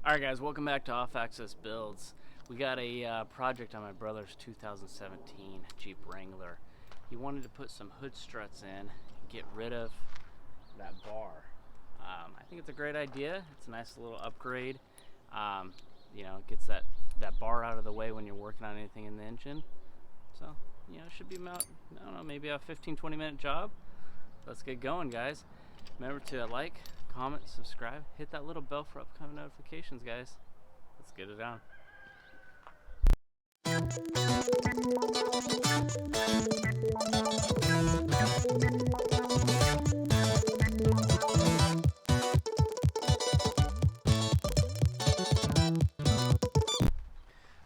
Alright guys, welcome back to Off Access Builds. We got a project on my brother's 2017 Jeep Wrangler. He wanted to put some hood struts in, get rid of that bar. I think it's a great idea. It's a nice little upgrade. You know, it gets that bar out of the way when you're working on anything in the engine. So, you know, it should be about, I don't know, maybe a 15-20 minute job. Let's get going, guys. Remember to like, comment, subscribe, hit that little bell for upcoming notifications, guys. Let's get it on.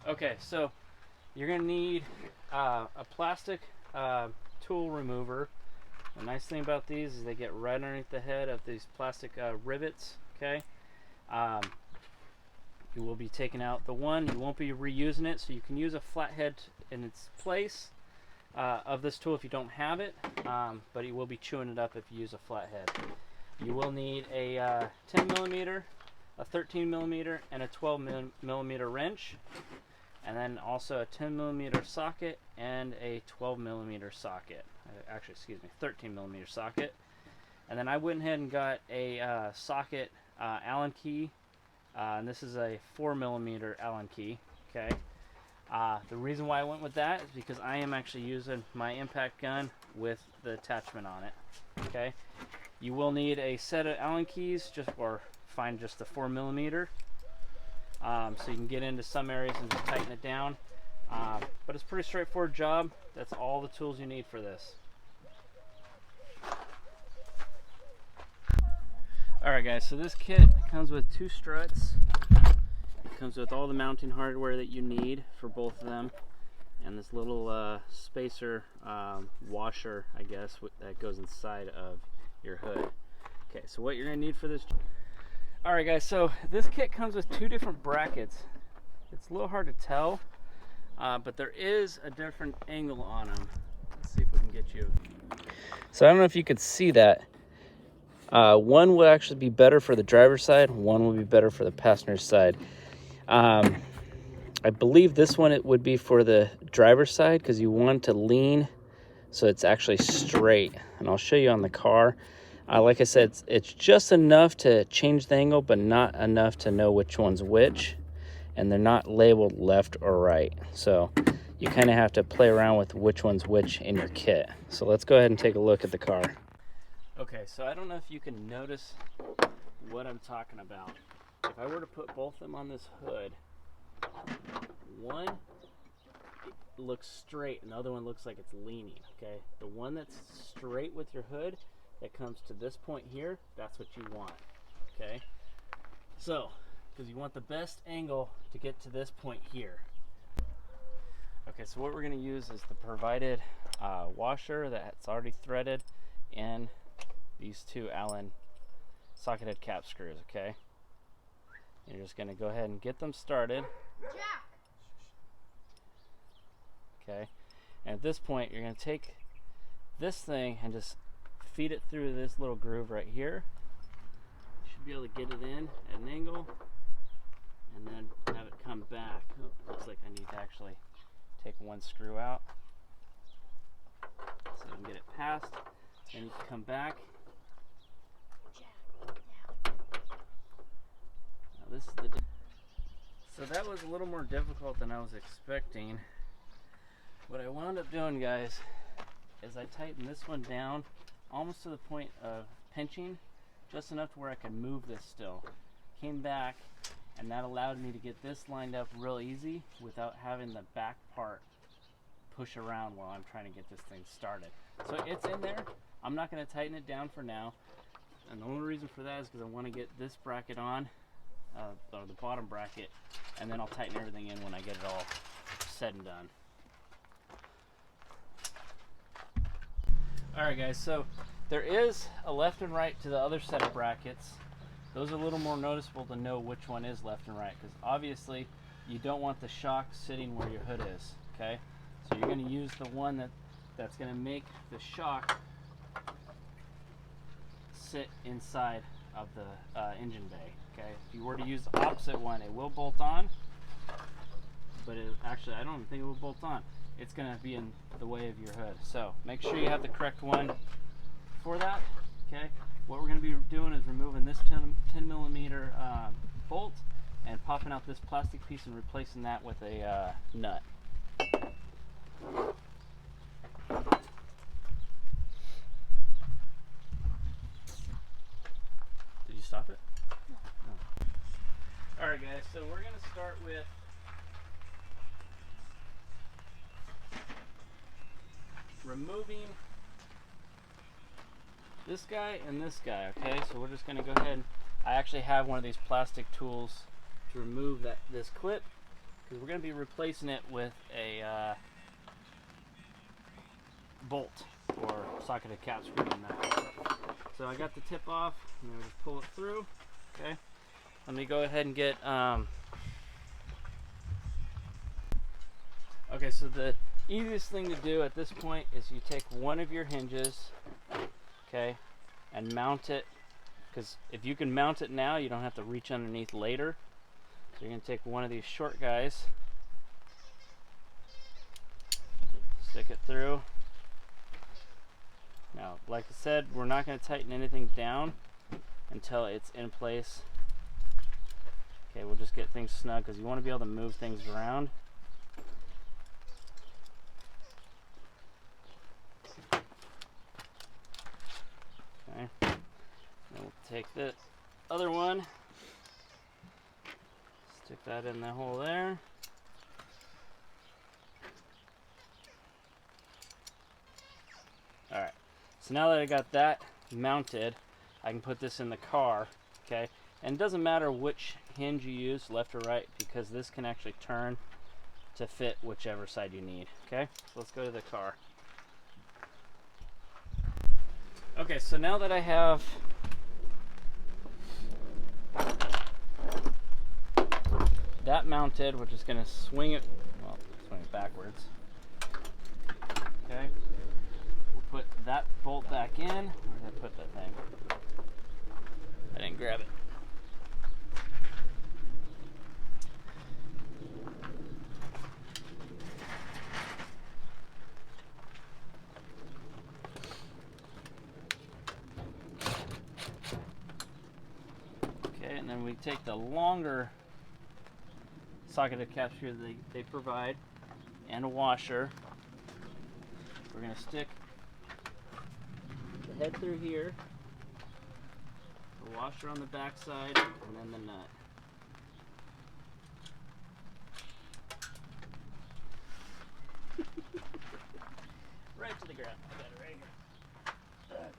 Okay, so you're gonna need a plastic tool remover. The nice thing about these is they get right underneath the head of these plastic rivets. Okay, you will be taking out the one. You won't be reusing it, so you can use a flathead in its place of this tool if you don't have it, but you will be chewing it up if you use a flathead. You will need a 10 millimeter, a 13 millimeter, and a 12 millimeter wrench, and then also a 10 millimeter socket and a 12 millimeter socket. Actually, excuse me, 13 millimeter socket. And then I went ahead and got a socket Allen key, and this is a 4 millimeter Allen key. Okay. The reason why I went with that is because I am actually using my impact gun with the attachment on it. Okay. You will need a set of Allen keys, or find just the 4 millimeter, so you can get into some areas and just tighten it down. But it's a pretty straightforward job. That's all the tools you need for this. Alright guys, so this kit comes with 2 struts. It comes with all the mounting hardware that you need for both of them, and this little spacer washer, I guess, that goes inside of your hood. Okay, so what you're going to need for this. Alright guys, so this kit comes with 2 different brackets. It's a little hard to tell, but there is a different angle on them. Let's see if we can get you. So I don't know if you could see that. One will actually be better for the driver's side, one will be better for the passenger side. I believe this one it would be for the driver's side because you want to lean so it's actually straight, and I'll show you on the car. Like I said, it's just enough to change the angle, but not enough to know which one's which, and they're not labeled left or right, so you kind of have to play around with which one's which in your kit. So let's go ahead and take a look at the car. Okay, so I don't know if you can notice what I'm talking about. If I were to put both of them on this hood, one looks straight and the other one looks like it's leaning. Okay, the one that's straight with your hood that comes to this point here, that's what you want. Okay, so because you want the best angle to get to this point here. Okay, so what we're going to use is the provided washer that's already threaded and these 2 Allen socketed cap screws. Okay, you're just going to go ahead and get them started. Okay, and at this point you're going to take this thing and just feed it through this little groove right here. You should be able to get it in at an angle and then have it come back. Oh, looks like I need to actually take one screw out so I can get it past. Then you can come back. Now this is so that was a little more difficult than I was expecting. What I wound up doing, guys, is I tightened this one down almost to the point of pinching, just enough to where I could move this still. Came back, and that allowed me to get this lined up real easy without having the back part push around while I'm trying to get this thing started. So it's in there. I'm not going to tighten it down for now, and the only reason for that is because I want to get this bracket on, or the bottom bracket, and then I'll tighten everything in when I get it all said and done. Alright guys, so there is a left and right to the other set of brackets. Those are a little more noticeable to know which one is left and right, because obviously you don't want the shock sitting where your hood is. Okay, so you're going to use the one that's going to make the shock sit inside of the engine bay. Okay, if you were to use the opposite one, it will bolt on, but actually I don't even think it will bolt on. It's going to be in the way of your hood. So make sure you have the correct one for that. Okay, what we're going to be doing is removing this 10 millimeter bolt and popping out this plastic piece and replacing that with a nut. Did you stop it? No. No. Alright guys, so we're going to start with removing this guy and this guy, okay? So we're just going to go ahead and I actually have one of these plastic tools to remove this clip, because we're going to be replacing it with a bolt or socketed cap screw in that. So I got the tip off, and then we just pull it through. Okay, let me go ahead and get okay, so the easiest thing to do at this point is you take one of your hinges, okay, and mount it, because if you can mount it now, you don't have to reach underneath later. So you're going to take one of these short guys, stick it through. Now, like I said, we're not going to tighten anything down until it's in place. Okay, we'll just get things snug because you want to be able to move things around. Okay, then we'll take the other one, stick that in the hole there. Alright, so now that I got that mounted, I can put this in the car, okay? And it doesn't matter which hinge you use, left or right, because this can actually turn to fit whichever side you need, okay? So let's go to the car. Okay, so now that I have that mounted, we're just going to swing it, well, swing it backwards, okay? Put that bolt back in. Where did I put that thing? I didn't grab it. Okay, and then we take the longer socketed cap screw that they provide and a washer. We're going to stick the head through here, the washer on the back side, and then the nut. Right to the ground. I got it right here. Okay.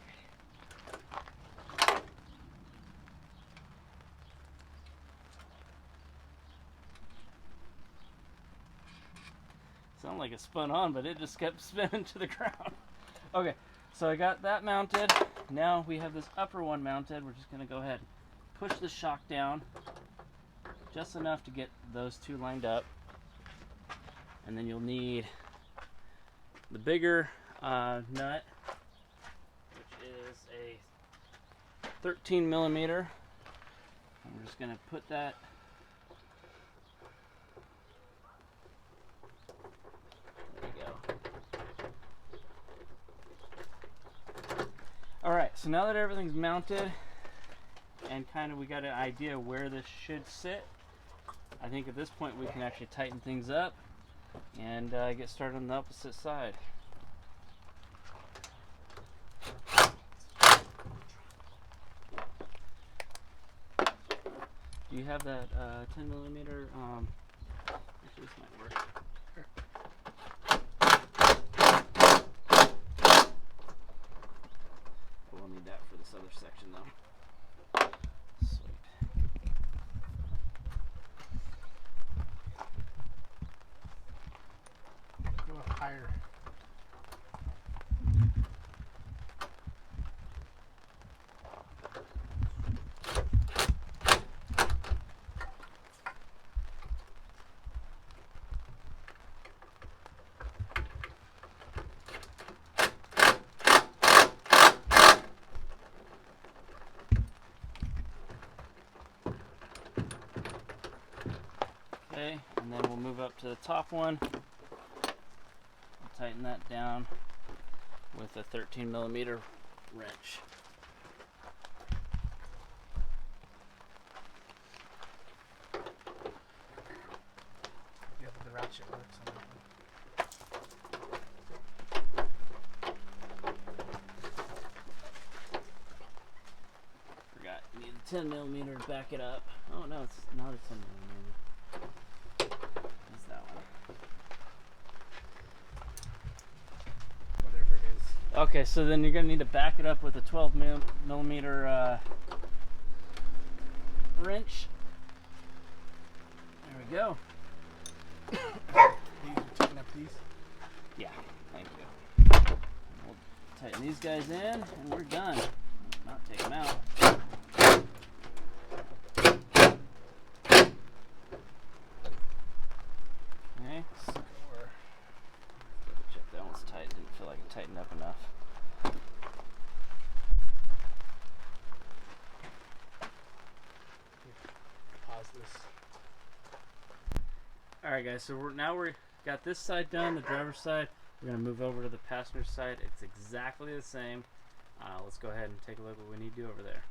Sounded like it spun on, but it just kept spinning to the ground. Okay. So I got that mounted. Now we have this upper one mounted. We're just going to go ahead and push the shock down just enough to get those two lined up. And then you'll need the bigger nut, which is a 13 millimeter. And we're just going to put that Alright, so now that everything's mounted and kind of we got an idea where this should sit, I think at this point we can actually tighten things up and get started on the opposite side. Do you have that 10 millimeter? Actually, this might work. We'll need that for this other section though. Sweet. Go up higher. Okay, and then we'll move up to the top one. We'll tighten that down with a 13mm wrench. Yeah, the ratchet works on that one. Forgot, you need a 10mm to back it up. Oh no, it's not a 10mm. It's that one. Whatever it is. Okay, so then you're going to need to back it up with a 12mm wrench. There we go. You tighten up these? Yeah, thank you. We'll tighten these guys in and we're done. Not take them out. Okay, so check that one's tight. Didn't feel like it tightened up enough. Pause this. Alright guys, so now we got this side done, the driver's side. We're going to move over to the passenger side. It's exactly the same. Let's go ahead and take a look at what we need to do over there.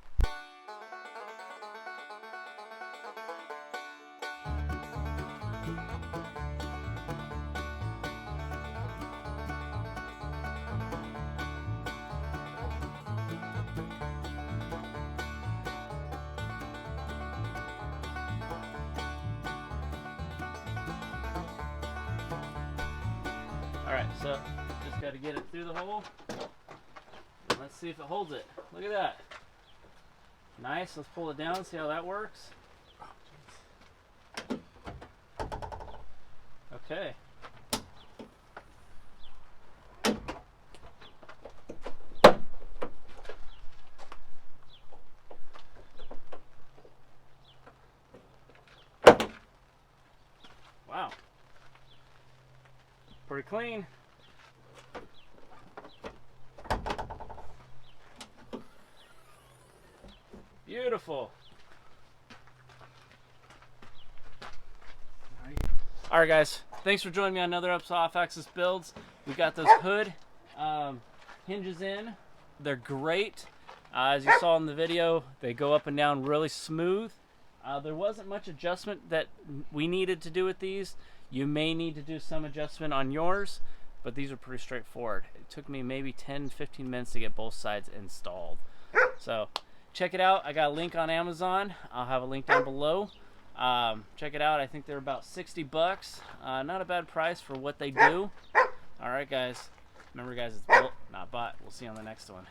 Alright, so just got to get it through the hole. And let's see if it holds it. Look at that. Nice. Let's pull it down and see how that works. Okay. Wow. Pretty clean. Beautiful. Alright guys, thanks for joining me on another episode of Off-Axis Builds. We got those hood hinges in. They're great. As you saw in the video, they go up and down really smooth. There wasn't much adjustment that we needed to do with these. You may need to do some adjustment on yours, but these are pretty straightforward. It took me maybe 10-15 minutes to get both sides installed. So check it out. I got a link on Amazon. I'll have a link down below. Check it out. I think they're about 60 bucks. Not a bad price for what they do. All right, guys. Remember, guys, it's built, not bought. We'll see you on the next one.